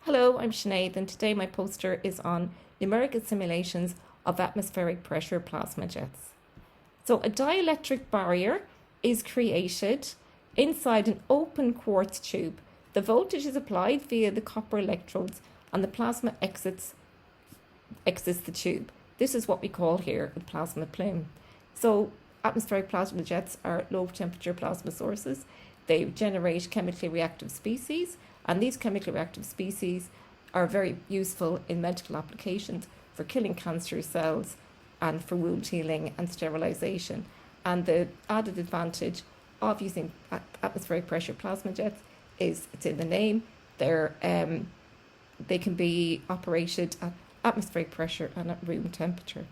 Hello, I'm Sinéad, and today my poster is on numerical simulations of atmospheric pressure plasma jets. So a dielectric barrier is created inside an open quartz tube. The voltage is applied via the copper electrodes and the plasma exits the tube. This is what we call here the plasma plume. So atmospheric plasma jets are low temperature plasma sources. They generate chemically reactive species, and these chemically reactive species are very useful in medical applications for killing cancer cells and for wound healing and sterilization. And the added advantage of using atmospheric pressure plasma jets is it's in the name. They can be operated at atmospheric pressure and at room temperature.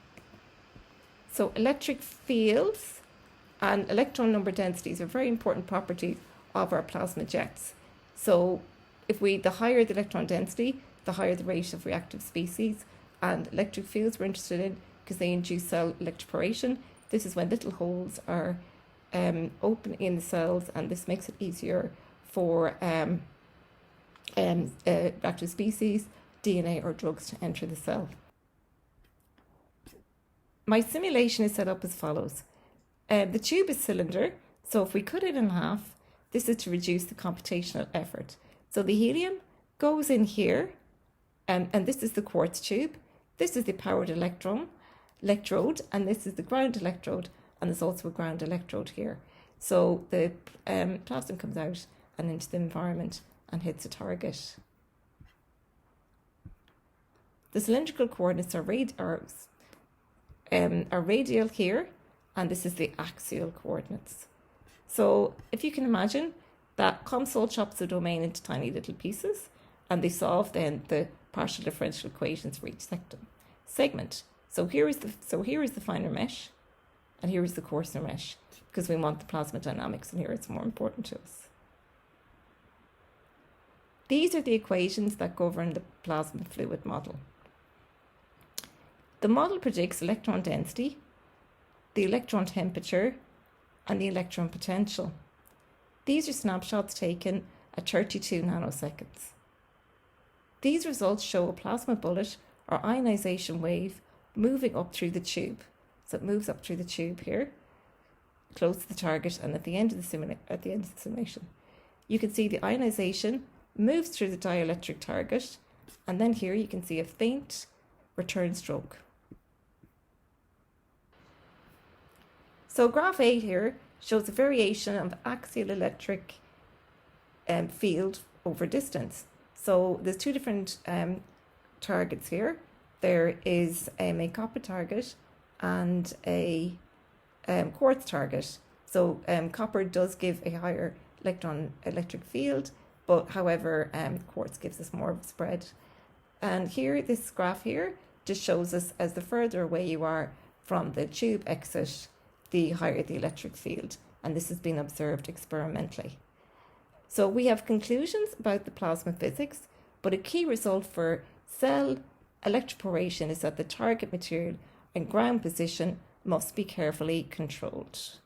So electric fields and electron number densities are very important properties of our plasma jets. So the higher the electron density, the higher the rate of reactive species. And electric fields we're interested in because they induce cell electroporation. This is when little holes are open in the cells, and this makes it easier for reactive species, DNA or drugs to enter the cell. My simulation is set up as follows. The tube is cylinder, so if we cut it in half, this is to reduce the computational effort. So the helium goes in here, and this is the quartz tube. This is the powered electrode, and this is the ground electrode, and there's also a ground electrode here. So the plasma comes out and into the environment and hits a target. The cylindrical coordinates are radial here, and this is the axial coordinates. So if you can imagine that COMSOL chops the domain into tiny little pieces, and they solve then the partial differential equations for each segment. So here is the finer mesh, and here is the coarser mesh, because we want the plasma dynamics, and here it's more important to us. These are the equations that govern the plasma fluid model. The model predicts electron density, the electron temperature, and the electron potential. These are snapshots taken at 32 nanoseconds. These results show a plasma bullet or ionization wave moving up through the tube. So it moves up through the tube here, close to the target, and at the end of the simulation, you can see the ionization moves through the dielectric target, and then here you can see a faint return stroke. So graph A here shows a variation of axial electric field over distance. So there's two different targets here. There is a copper target and a quartz target. So copper does give a higher electric field, but however, quartz gives us more of a spread. And here, this graph here just shows us as the further away you are from the tube exit, the higher the electric field, and this has been observed experimentally. So we have conclusions about the plasma physics, but a key result for cell electroporation is that the target material and ground position must be carefully controlled.